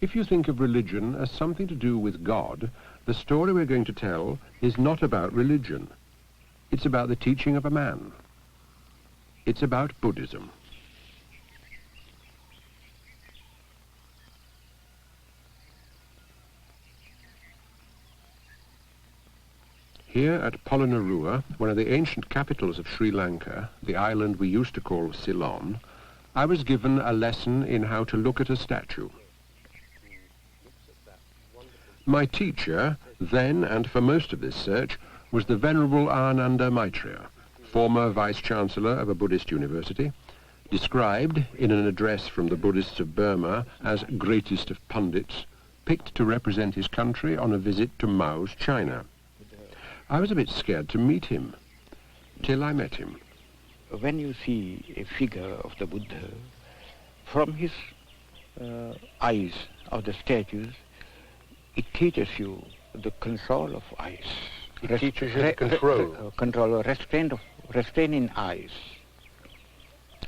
If you think of religion as something to do with God, the story we're going to tell is not about religion. It's about the teaching of a man. It's about Buddhism. Here at Polonnaruwa, one of the ancient capitals of Sri Lanka, the island we used to call Ceylon, I was given a lesson in how to look at a statue. My teacher, then and for most of this search, was the Venerable Ananda Maitreya, former Vice-Chancellor of a Buddhist university, described in an address from the Buddhists of Burma as greatest of pundits, picked to represent his country on a visit to Mao's China. I was a bit scared to meet him, till I met him. When you see a figure of the Buddha, from his eyes of the statues, it teaches you the control of eyes. It teaches you control. Control or restraining eyes.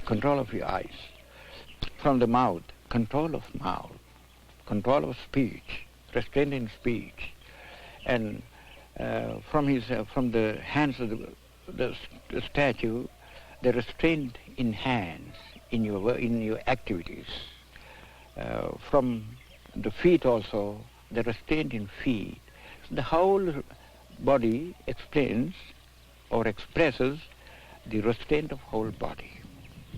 Control of your eyes. From the mouth, control of mouth. Control of speech, restraining speech. And from the hands of the statue, the restraint in hands, in your activities. From the feet also, the restraint in feet. The whole body explains or expresses the restraint of whole body,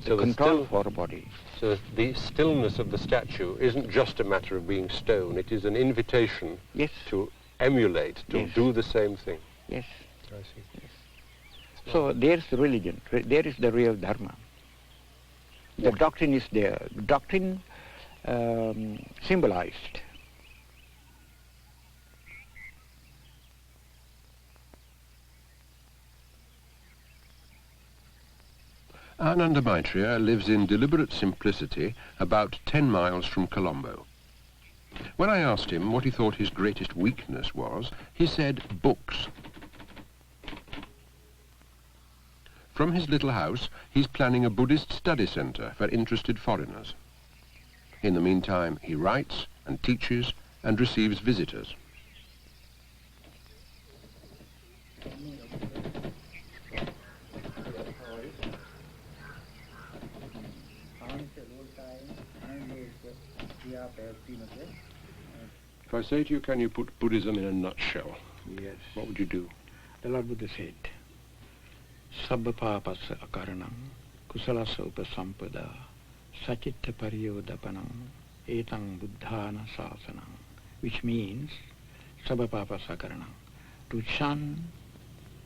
so the control of our body. So the stillness of the statue isn't just a matter of being stone, it is an invitation to emulate, to do the same thing. Yes. I see. Yes. So there's the religion, there is the real dharma. The doctrine is there. The doctrine symbolized. Ananda Maitreya lives in deliberate simplicity about 10 miles from Colombo. When I asked him what he thought his greatest weakness was, he said books. From his little house, he's planning a Buddhist study centre for interested foreigners. In the meantime, he writes and teaches and receives visitors. If I say to you, can you put Buddhism in a nutshell? Yes. What would you do? The Lord Buddha said, Sabba papasa akaranam, kusalasa upasampada, sachitta pariyodapanam, etang buddhana sasanam, which means, Sabba papasa akaranam, to shun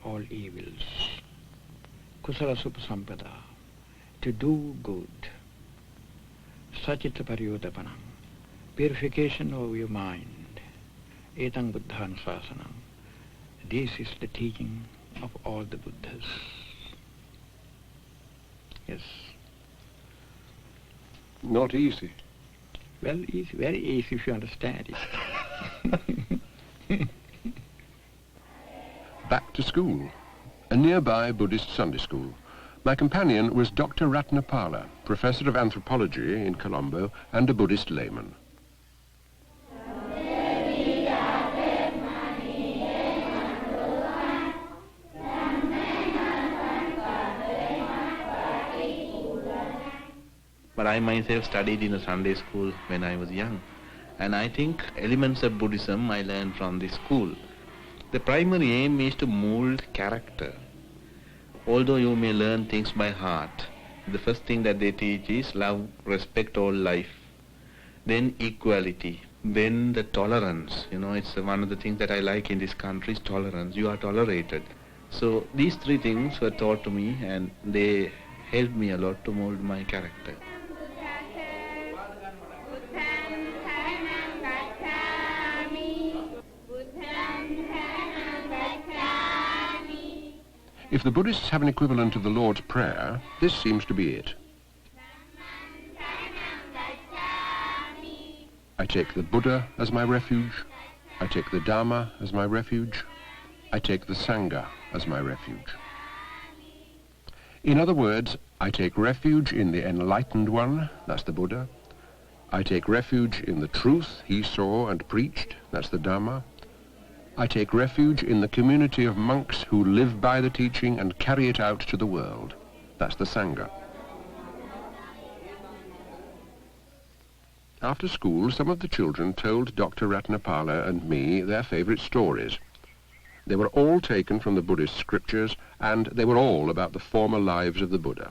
all evils, kusalasa upasampada, to do good, sachitta pariyodapanam, purification of your mind, etang buddhana sasanam. This is the teaching of all the Buddhas. Yes. Not easy. Well, easy, very easy if you understand it. Back to school, a nearby Buddhist Sunday school. My companion was Dr. Ratnapala, professor of anthropology in Colombo and a Buddhist layman. But I myself studied in a Sunday school when I was young. And I think elements of Buddhism I learned from this school. The primary aim is to mold character. Although you may learn things by heart, the first thing that they teach is love, respect all life. Then equality. Then the tolerance. You know, it's one of the things that I like in this country is tolerance. You are tolerated. So these three things were taught to me and they helped me a lot to mold my character. If the Buddhists have an equivalent of the Lord's Prayer, this seems to be it. I take the Buddha as my refuge. I take the Dharma as my refuge. I take the Sangha as my refuge. In other words, I take refuge in the enlightened one, that's the Buddha. I take refuge in the truth he saw and preached, that's the Dhamma. I take refuge in the community of monks who live by the teaching and carry it out to the world, that's the Sangha. After school, some of the children told Dr. Ratnapala and me their favourite stories. They were all taken from the Buddhist scriptures, and they were all about the former lives of the Buddha.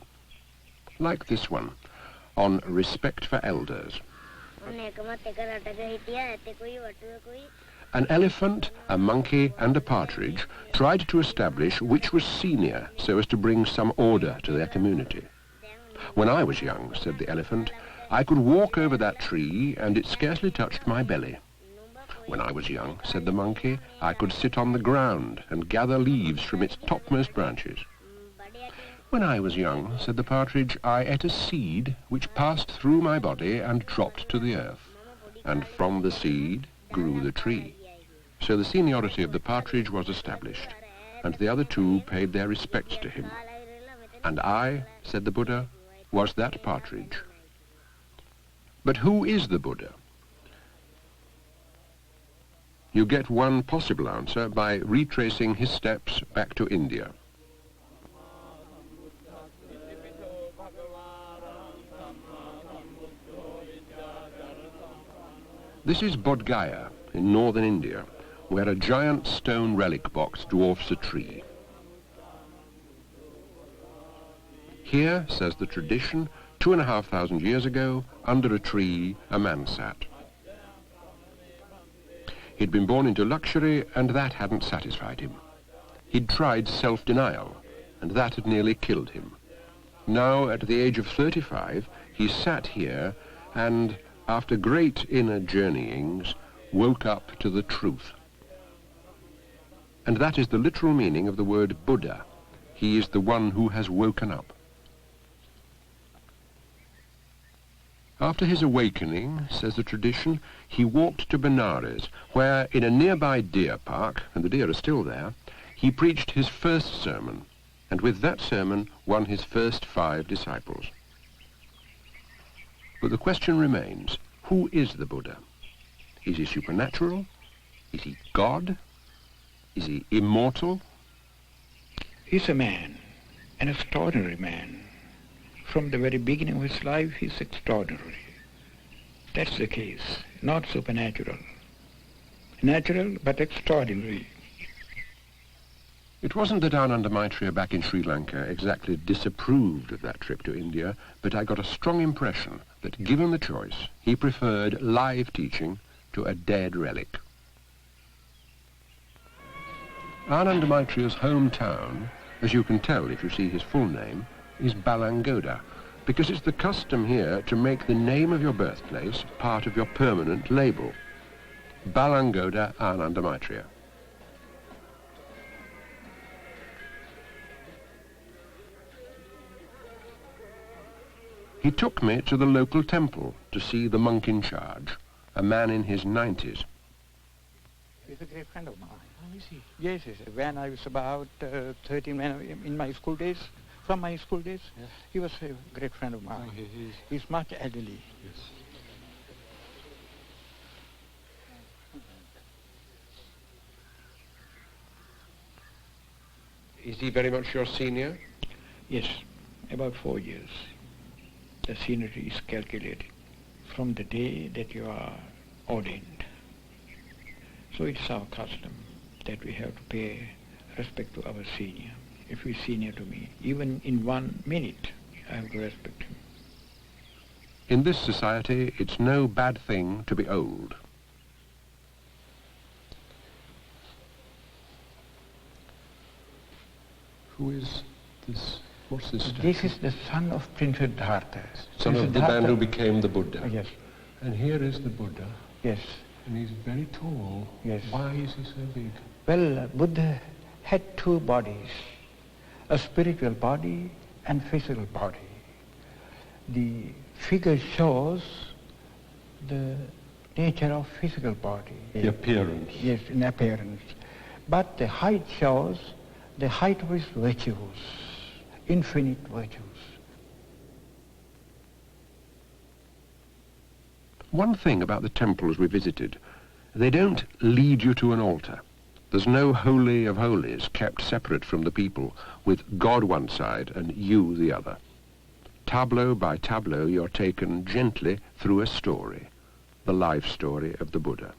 Like this one, on respect for elders. An elephant, a monkey, and a partridge tried to establish which was senior so as to bring some order to their community. When I was young, said the elephant, I could walk over that tree and it scarcely touched my belly. When I was young, said the monkey, I could sit on the ground and gather leaves from its topmost branches. When I was young, said the partridge, I ate a seed which passed through my body and dropped to the earth, and from the seed grew the tree. So the seniority of the partridge was established, and the other two paid their respects to him. And I, said the Buddha, was that partridge. But who is the Buddha? You get one possible answer by retracing his steps back to India. This is Bodh Gaya in northern India, where a giant stone relic box dwarfs a tree. Here, says the tradition, 2,500 years ago, under a tree, a man sat. He'd been born into luxury, and that hadn't satisfied him. He'd tried self-denial, and that had nearly killed him. Now, at the age of 35, he sat here and, after great inner journeyings, woke up to the truth. And that is the literal meaning of the word Buddha. He is the one who has woken up. After his awakening, says the tradition, he walked to Benares, where, in a nearby deer park, and the deer are still there, he preached his first sermon, and with that sermon won his first 5 disciples. But the question remains, who is the Buddha? Is he supernatural? Is he God? Is he immortal? He's a man, an extraordinary man. From the very beginning of his life, he's extraordinary. That's the case, not supernatural. Natural, but extraordinary. It wasn't that Ananda Maitreya back in Sri Lanka exactly disapproved of that trip to India, but I got a strong impression that, given the choice, he preferred live teaching to a dead relic. Ananda Maitreya's hometown, as you can tell if you see his full name, is Balangoda, because it's the custom here to make the name of your birthplace part of your permanent label. Balangoda Ananda Maitreya. He took me to the local temple to see the monk in charge, a man in his 90s. He's a great friend of mine. Oh, is he? Yes, yes. When I was about 13, in my school days, from my school days, yes. He was a great friend of mine. Oh, he's much elderly. Yes. Is he very much your senior? Yes, about 4 years. The seniority is calculated from the day that you are ordained. So it's our custom that we have to pay respect to our senior. If he's senior to me, even in 1 minute, I have to respect him. In this society, it's no bad thing to be old. Who is this? What's this statue? This is the son of Prince Siddhartha. Son of the man who became the Buddha. Oh, yes. And here is the Buddha. Yes. And he's very tall. Yes. Why is he so big? Well, Buddha had 2 bodies, a spiritual body and physical body. The figure shows the nature of physical body. The appearance. Yes, in appearance. But the height shows the height of his virtues, infinite virtues. One thing about the temples we visited, they don't lead you to an altar. There's no holy of holies kept separate from the people, with God one side and you the other. Tableau by tableau, you're taken gently through a story, the life story of the Buddha.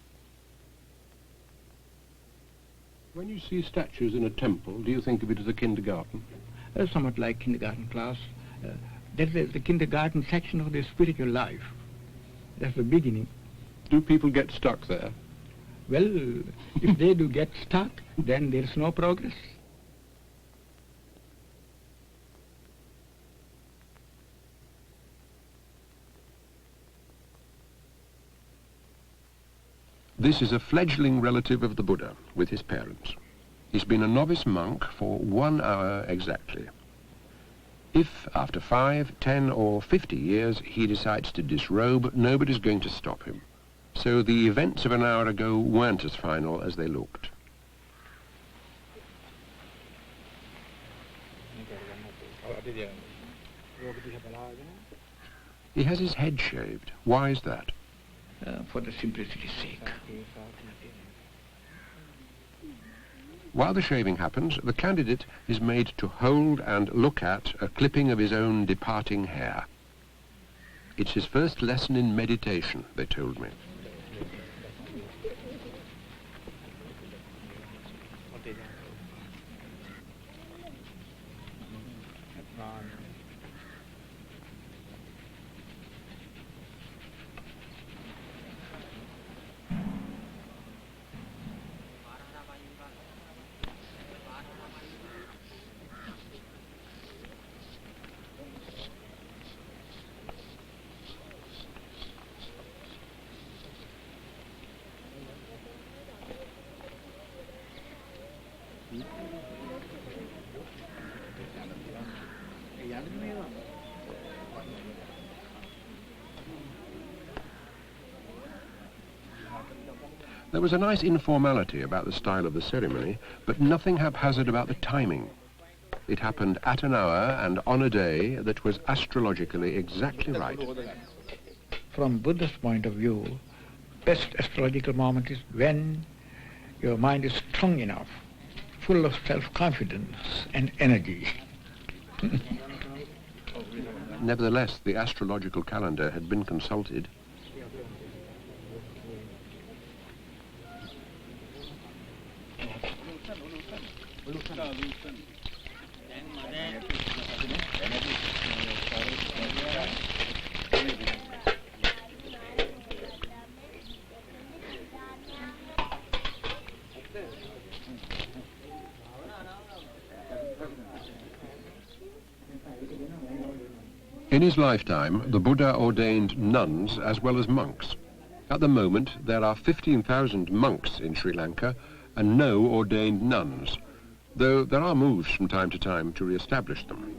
When you see statues in a temple, do you think of it as a kindergarten? Somewhat like kindergarten class. That's the kindergarten section of the spiritual life. That's the beginning. Do people get stuck there? Well, if they do get stuck, then there's no progress. This is a fledgling relative of the Buddha with his parents. He's been a novice monk for 1 hour exactly. If, after 5, 10 or 50 years, he decides to disrobe, nobody's going to stop him. So the events of an hour ago weren't as final as they looked. He has his head shaved. Why is that? For the simplicity's sake. While the shaving happens, the candidate is made to hold and look at a clipping of his own departing hair. It's his first lesson in meditation, they told me. There was a nice informality about the style of the ceremony, but nothing haphazard about the timing. It happened at an hour and on a day that was astrologically exactly right. From Buddhist point of view, best astrological moment is when your mind is strong enough, full of self-confidence and energy. Nevertheless, the astrological calendar had been consulted. In his lifetime, the Buddha ordained nuns as well as monks. At the moment, there are 15,000 monks in Sri Lanka and no ordained nuns, though there are moves from time to time to re-establish them.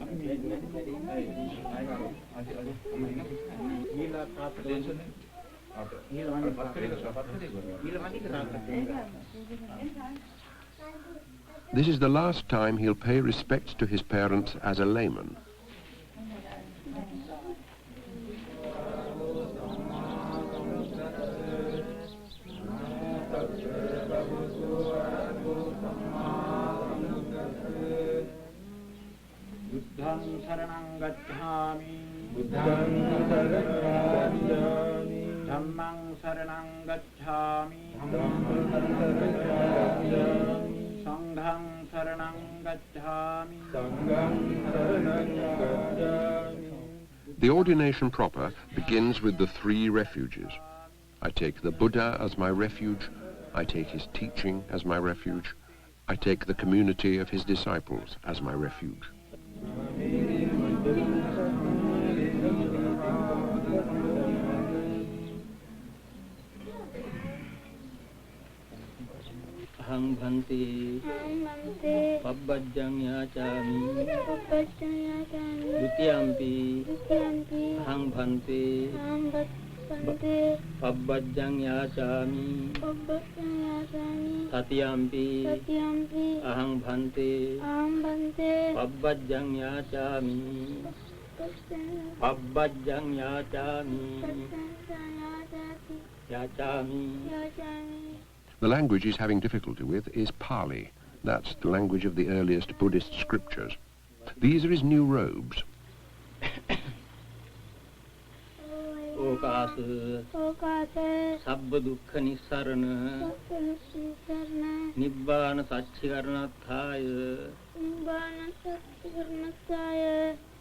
This is the last time he'll pay respects to his parents as a layman. Buddhang saranang gacchami, Buddhang saranang gacchami, Dhammang saranang gacchami, Sanghang saranang gacchami, Sanghang saranang gacchami. The ordination proper begins with the 3 refuges. I take the Buddha as my refuge, I take his teaching as my refuge, I take the community of his disciples as my refuge. Ahang bhante, pabbajjang yachami, dutiyampi, ahang bhante, pabbajjang yachami, tatiyampi, ahang bhante, pabbajjang yachami. Pabbajjang yachami. Yachami. The language he's having difficulty with is Pali. That's the language of the earliest Buddhist scriptures. These are his new robes. Okasa. Sabba dukkha nissarana. Nibbana satchikaranathaya.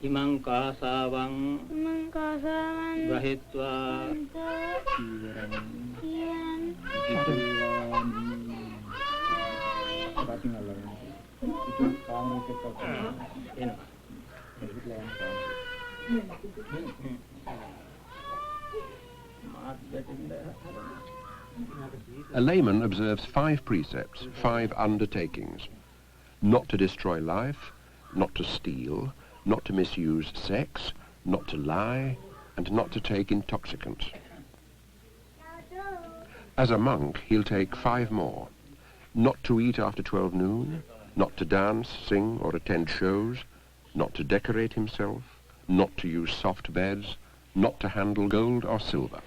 Imang kasavang. Gahitva. A layman observes 5 precepts, 5 undertakings. Not to destroy life, not to steal, not to misuse sex, not to lie, and not to take intoxicants. As a monk, he'll take 5 more. Not to eat after 12 noon, not to dance, sing, or attend shows, not to decorate himself, not to use soft beds, not to handle gold or silver.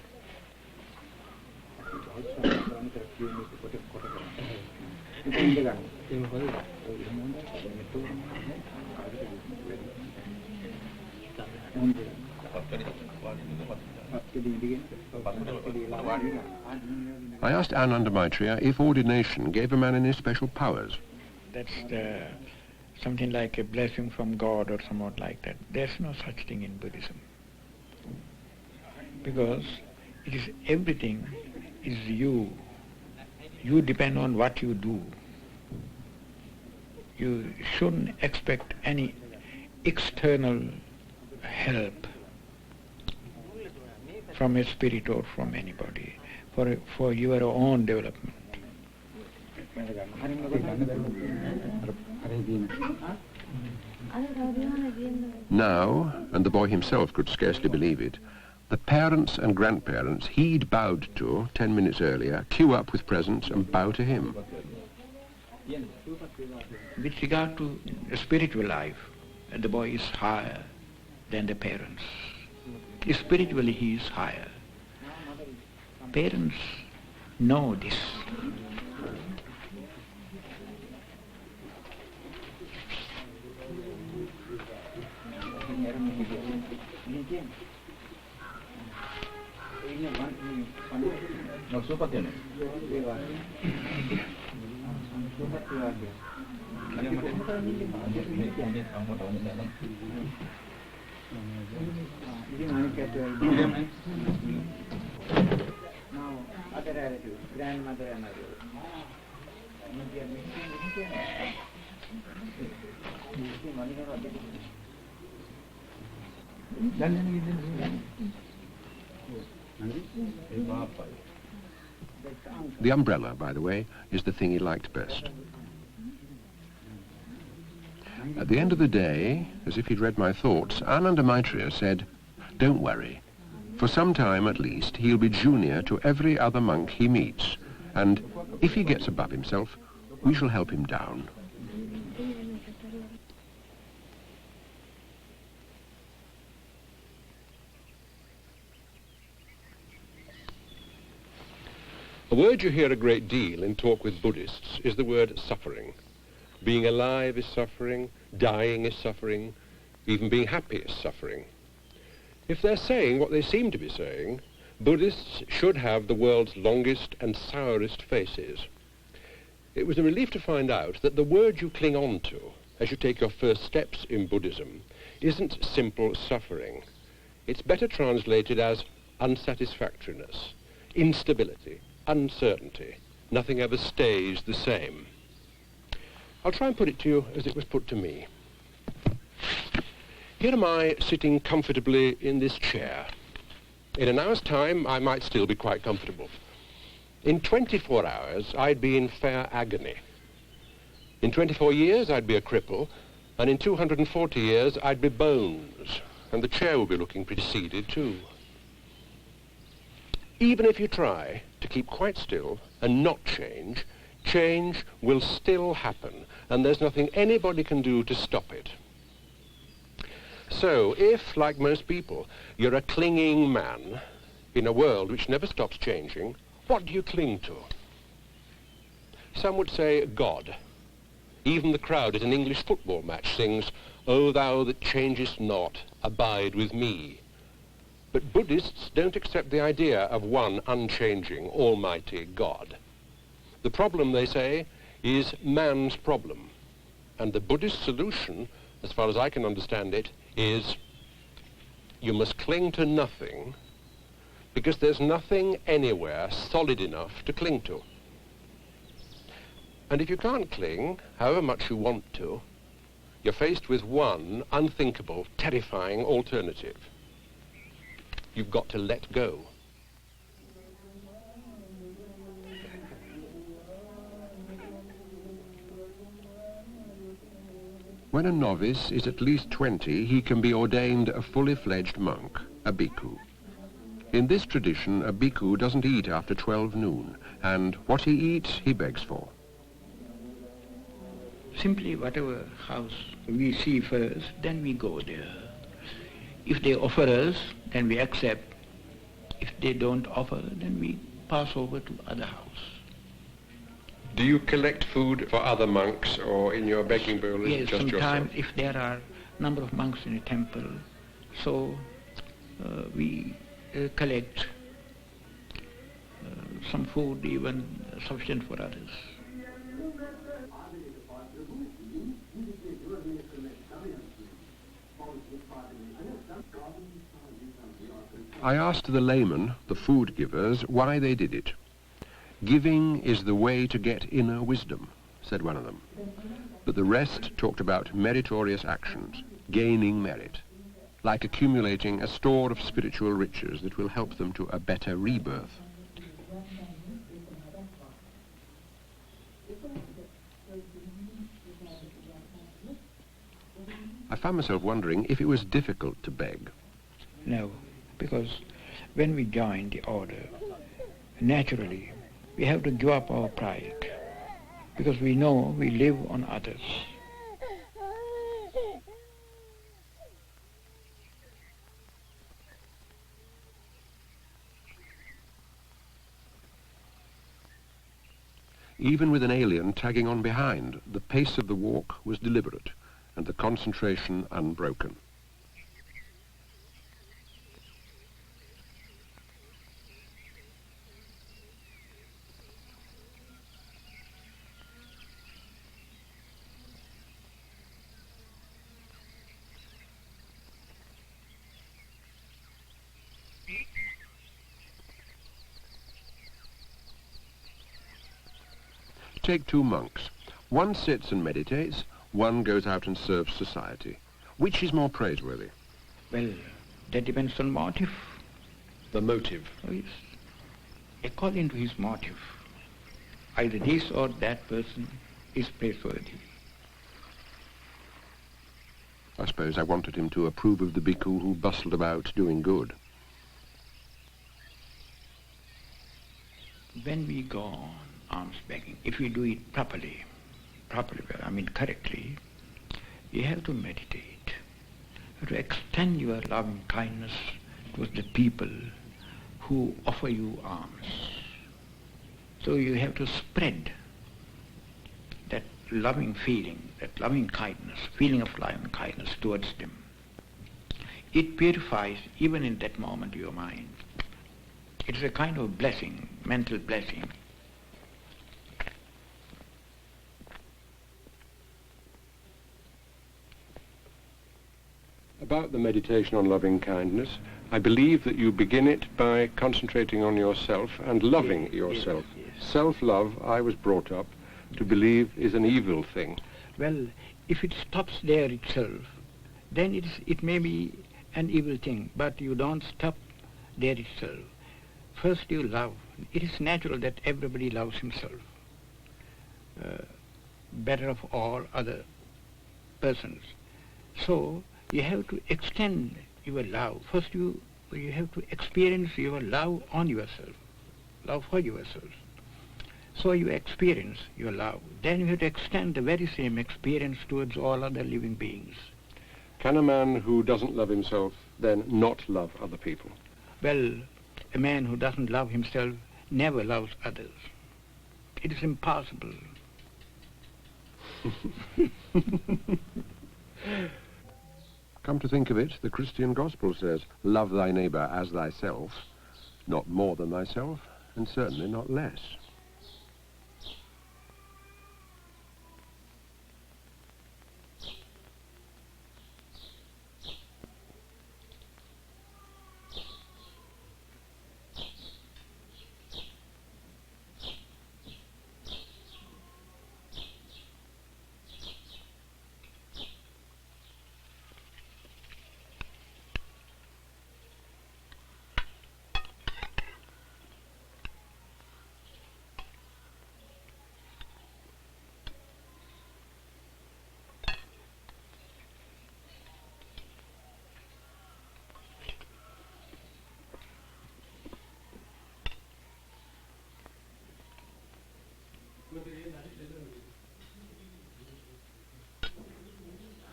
I asked Ananda Maitreya if ordination gave a man any special powers. That's something like a blessing from God or somewhat like that. There's no such thing in Buddhism. Because it is everything is you. You depend on what you do. You shouldn't expect any external help from a spirit or from anybody for your own development. Now, and the boy himself could scarcely believe it, the parents and grandparents he'd bowed to 10 minutes earlier queue up with presents and bow to him. With regard to spiritual life, the boy is higher than the parents. Spiritually he is higher. Parents know this. Other relatives, grandmother and others. The umbrella, by the way, is the thing he liked best. At the end of the day, as if he'd read my thoughts, Ananda Maitreya said, "Don't worry. For some time at least, he'll be junior to every other monk he meets, and if he gets above himself, we shall help him down." A word you hear a great deal in talk with Buddhists is the word suffering. Being alive is suffering, dying is suffering, even being happy is suffering. If they're saying what they seem to be saying, Buddhists should have the world's longest and sourest faces. It was a relief to find out that the word you cling on to as you take your first steps in Buddhism isn't simple suffering. It's better translated as unsatisfactoriness, instability, uncertainty. Nothing ever stays the same. I'll try and put it to you as it was put to me. Here am I sitting comfortably in this chair. In an hour's time, I might still be quite comfortable. In 24 hours, I'd be in fair agony. In 24 years, I'd be a cripple, and in 240 years, I'd be bones, and the chair would be looking pretty seeded too. Even if you try to keep quite still and not change, change will still happen, and there's nothing anybody can do to stop it. So, if, like most people, you're a clinging man in a world which never stops changing, what do you cling to? Some would say God. Even the crowd at an English football match sings, "O thou that changest not, abide with me." But Buddhists don't accept the idea of one unchanging, almighty God. The problem, they say, is man's problem. And the Buddhist solution, as far as I can understand it, is you must cling to nothing because there's nothing anywhere solid enough to cling to. And if you can't cling, however much you want to, you're faced with one unthinkable, terrifying alternative. You've got to let go. When a novice is at least 20, he can be ordained a fully fledged monk, a bhikkhu. In this tradition, a bhikkhu doesn't eat after 12 noon, and what he eats, he begs for. Simply whatever house we see first, then we go there. If they offer us, then we accept. If they don't offer, then we pass over to other house. Do you collect food for other monks, or in your begging bowl is it just yourself? Yes, sometimes if there are a number of monks in a temple, so we collect some food, even sufficient for others. I asked the laymen, the food givers, why they did it. Giving is the way to get inner wisdom, said one of them. But the rest talked about meritorious actions, gaining merit, like accumulating a store of spiritual riches that will help them to a better rebirth. I found myself wondering if it was difficult to beg. No, because when we join the order, naturally, we have to give up our pride, because we know we live on others. Even with an alien tagging on behind, the pace of the walk was deliberate and the concentration unbroken. Take two monks. One sits and meditates, one goes out and serves society. Which is more praiseworthy? Well, that depends on motive. The motive? Oh, yes. According to his motive, either this or that person is praiseworthy. I suppose I wanted him to approve of the bhikkhu who bustled about doing good. When we go on alms begging, if we do it properly, correctly, you have to meditate. You have to extend your loving kindness towards the people who offer you alms. So you have to spread that loving feeling, that loving kindness, feeling of loving kindness towards them. It purifies, even in that moment, your mind. It's a kind of blessing, mental blessing. About the meditation on loving kindness, I believe that you begin it by concentrating on yourself and loving yourself. Yes. Self-love, I was brought up to believe, is an evil thing. Well, if it stops there itself, then it may be an evil thing, but you don't stop there itself. First you love. It is natural that everybody loves himself better of all other persons. So you have to extend your love. First you have to experience your love on yourself, love for yourself. So you experience your love. Then you have to extend the very same experience towards all other living beings. Can a man who doesn't love himself then not love other people? Well, a man who doesn't love himself never loves others. It is impossible. Come to think of it, the Christian gospel says, love thy neighbour as thyself, not more than thyself, and certainly not less.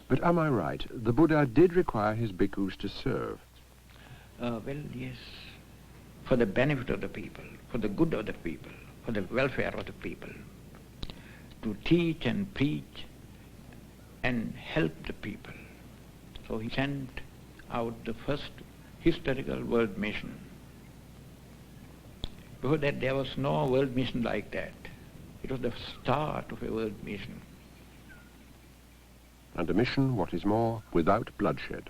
But am I right? The Buddha did require his bhikkhus to serve. Well, yes. For the benefit of the people, for the good of the people, for the welfare of the people. To teach and preach and help the people. So he sent out the first historical world mission. Before that there was no world mission like that. It was the start of a world mission. And a mission, what is more, without bloodshed.